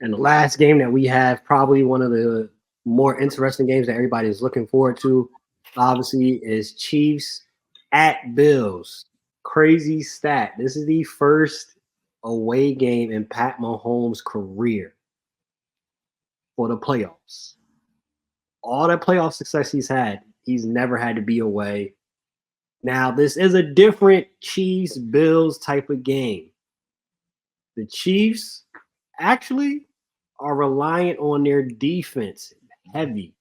And the last game that we have, probably one of the more interesting games that everybody is looking forward to, obviously, is Chiefs at Bills. Crazy stat. This is the first away game in Pat Mahomes' career for the playoffs. All the playoff success he's never had to be away. Now, this is a different Chiefs-Bills type of game. The Chiefs actually are reliant on their defense heavy.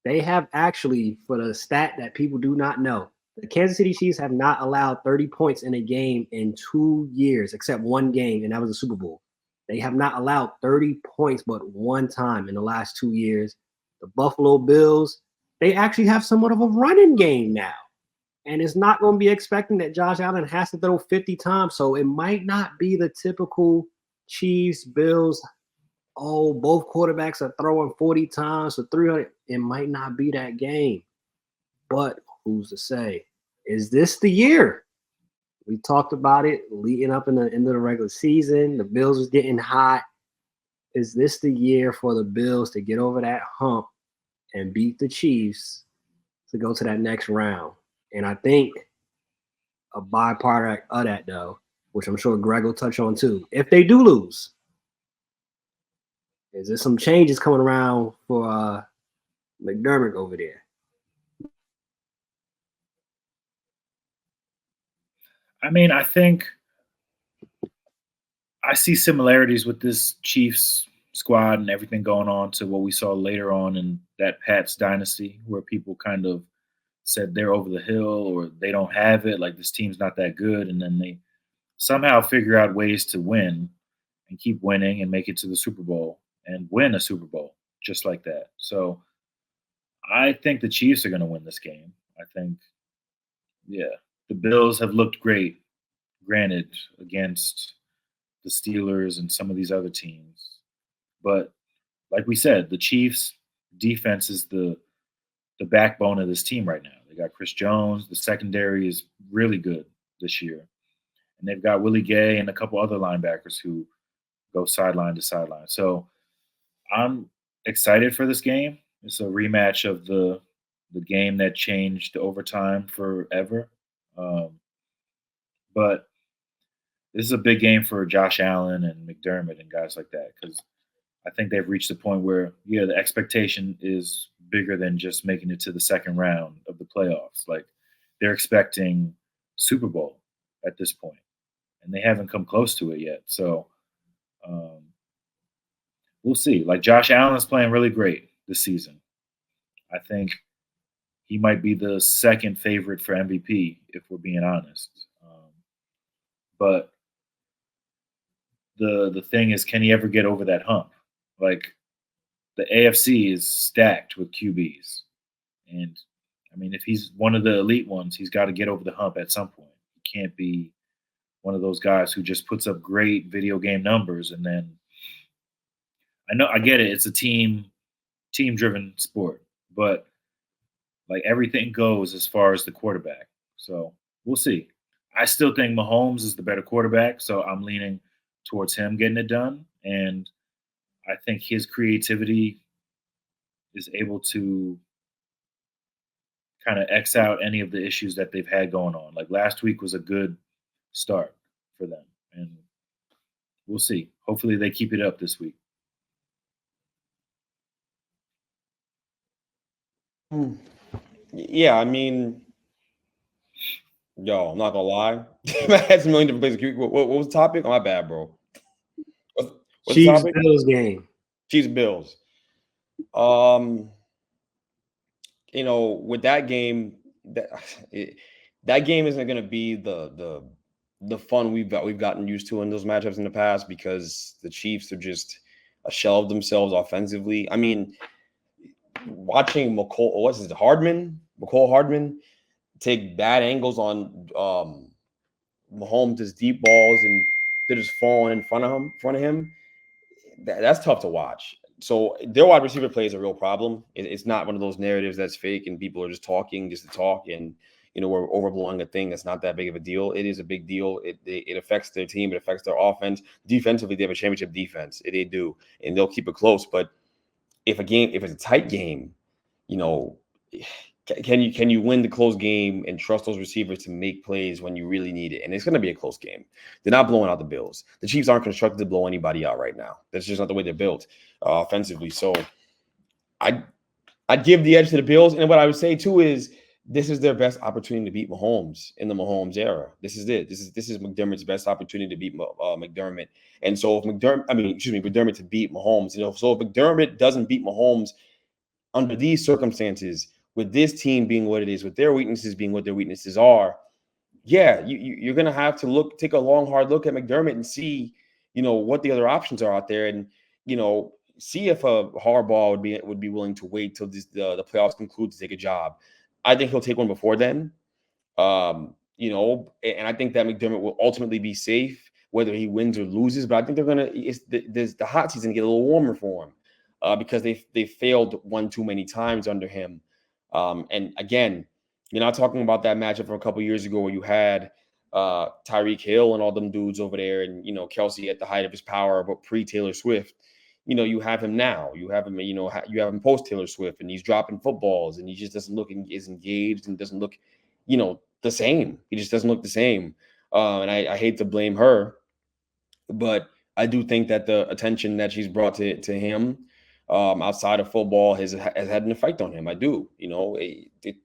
They have actually, for the stat that people do not know, the Kansas City Chiefs have not allowed 30 points in a game in 2 years, except one game, and that was a Super Bowl. They have not allowed 30 points but one time in the last 2 years. The Buffalo Bills, they actually have somewhat of a running game now. And it's not going to be expecting that Josh Allen has to throw 50 times. So it might not be the typical Chiefs, Bills, both quarterbacks are throwing 40 times for 300. It might not be that game. But who's to say? Is this the year? We talked about it leading up in the end of the regular season. The Bills was getting hot. Is this the year for the Bills to get over that hump and beat the Chiefs to go to that next round? And I think a byproduct of that, though, which I'm sure Greg will touch on too, if they do lose, is there some changes coming around for McDermott over there? I mean, I think I see similarities with this Chiefs squad and everything going on to what we saw later on in that Pats dynasty, where people kind of said they're over the hill or they don't have it, like this team's not that good, and then they somehow figure out ways to win and keep winning and make it to the Super Bowl and win a Super Bowl just like that. So I think the Chiefs are going to win this game. I think, yeah, the Bills have looked great, granted, against the Steelers and some of these other teams. But like we said, the Chiefs defense is the backbone of this team right now. They got Chris Jones. The secondary is really good this year. And they've got Willie Gay and a couple other linebackers who go sideline to sideline. So I'm excited for this game. It's a rematch of the game that changed overtime forever. But this is a big game for Josh Allen and McDermott and guys like that, because I think they've reached a point where, yeah, the expectation is bigger than just making it to the second round of the playoffs. Like, they're expecting Super Bowl at this point, and they haven't come close to it yet. So we'll see. Like, Josh Allen is playing really great this season. I think he might be the second favorite for MVP, if we're being honest. But the thing is, can he ever get over that hump? Like, the AFC is stacked with QBs. And, I mean, if he's one of the elite ones, he's got to get over the hump at some point. He can't be one of those guys who just puts up great video game numbers and then I get it. It's a team-driven sport, but like everything goes as far as the quarterback. So we'll see. I still think Mahomes is the better quarterback, so I'm leaning towards him getting it done. And I think his creativity is able to kind of X out any of the issues that they've had going on. Like, last week was a good start for them, and we'll see. Hopefully they keep it up this week. Yeah, I mean, yo, I'm not gonna lie. I had some million different places. What was the topic? Oh, my bad, bro. What's the Chiefs topic? Bills game. Chiefs Bills. You know, with that game, that game isn't going to be the fun we've gotten used to in those matchups in the past, because the Chiefs are just a shell of themselves offensively. I mean, watching McCole Hardman take bad angles on Mahomes' deep balls, and they're just falling in front of him. That's tough to watch. So their wide receiver play is a real problem. It's not one of those narratives that's fake and people are just talking just to talk. And we're overblowing a thing that's not that big of a deal. It is a big deal. It affects their team. It affects their offense. Defensively, they have a championship defense. They do, and they'll keep it close. But if it's a tight game, can you win the close game and trust those receivers to make plays when you really need it? And it's going to be a close game. They're not blowing out the Bills. The Chiefs aren't constructed to blow anybody out right now. That's just not the way they're built offensively. So I'd give the edge to the Bills. And what I would say too is this is their best opportunity to beat Mahomes in the Mahomes era. This is it. This is McDermott's best opportunity to beat McDermott. And so if McDermott to beat Mahomes. So if McDermott doesn't beat Mahomes under these circumstances, with this team being what it is, with their weaknesses being what their weaknesses are, yeah, you're going to have to take a long, hard look at McDermott and see, what the other options are out there, and see if Harbaugh would be willing to wait till the playoffs conclude to take a job. I think he'll take one before then, and I think that McDermott will ultimately be safe whether he wins or loses. But I think the hot seat's going to get a little warmer for him because they failed one too many times under him. And again, you're not talking about that matchup from a couple years ago where you had Tyreek Hill and all them dudes over there, and Kelsey at the height of his power, but pre-Taylor Swift. You have him now. You have him. You have him post Taylor Swift, and he's dropping footballs, and he just doesn't look as engaged and doesn't look, the same. He just doesn't look the same. And I hate to blame her, but I do think that the attention that she's brought to him outside of football has had an effect on him. I do.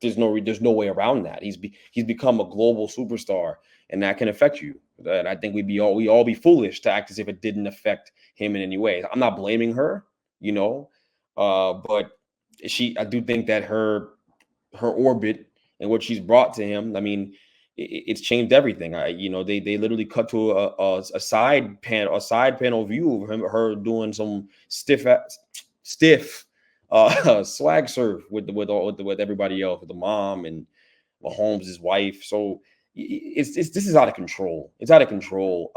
There's no way around that. He's become a global superstar, and that can affect you. And I think we all be foolish to act as if it didn't affect him in any way. I'm not blaming her, but I do think that her orbit and what she's brought to him, I mean, it's changed everything. They literally cut to a side panel view of her doing some stiff swag surf with everybody else, with the mom and Mahomes, his wife. So this is out of control. It's out of control.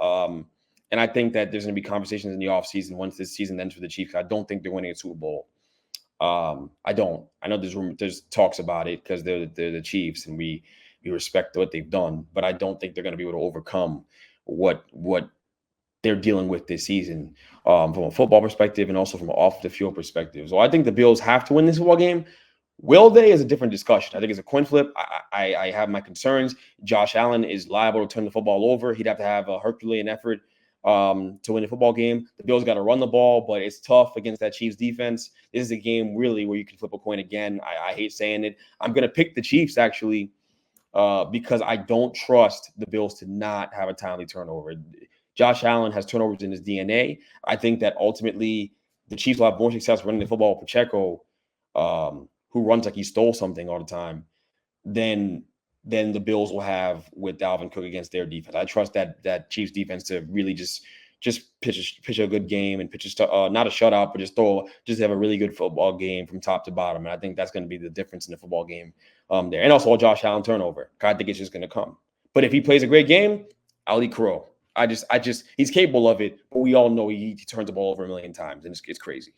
And I think that there's going to be conversations in the offseason once this season ends for the Chiefs. I don't think they're winning a Super Bowl. I don't. I know there's talks about it because they're the Chiefs and we respect what they've done, but I don't think they're going to be able to overcome what they're dealing with this season from a football perspective and also from an off the field perspective. So I think the Bills have to win this football game. Will they is a different discussion. I think it's a coin flip. I have my concerns. Josh Allen is liable to turn the football over. He'd have to have a Herculean effort to win a football game. The Bills got to run the ball, but it's tough against that Chiefs defense. This is a game really where you can flip a coin again. I hate saying it. I'm going to pick the Chiefs actually because I don't trust the Bills to not have a timely turnover. Josh Allen has turnovers in his DNA. I think that ultimately the Chiefs will have more success running the football with Pacheco, who runs like he stole something all the time, than the Bills will have with Dalvin Cook against their defense. I trust that Chiefs defense to really just pitch a good game and pitch not a shutout, but just have a really good football game from top to bottom. And I think that's going to be the difference in the football game there. And also a Josh Allen turnover. I think it's just going to come. But if he plays a great game, I'll eat crow. He's capable of it, but we all know he turns the ball over a million times, and it's crazy.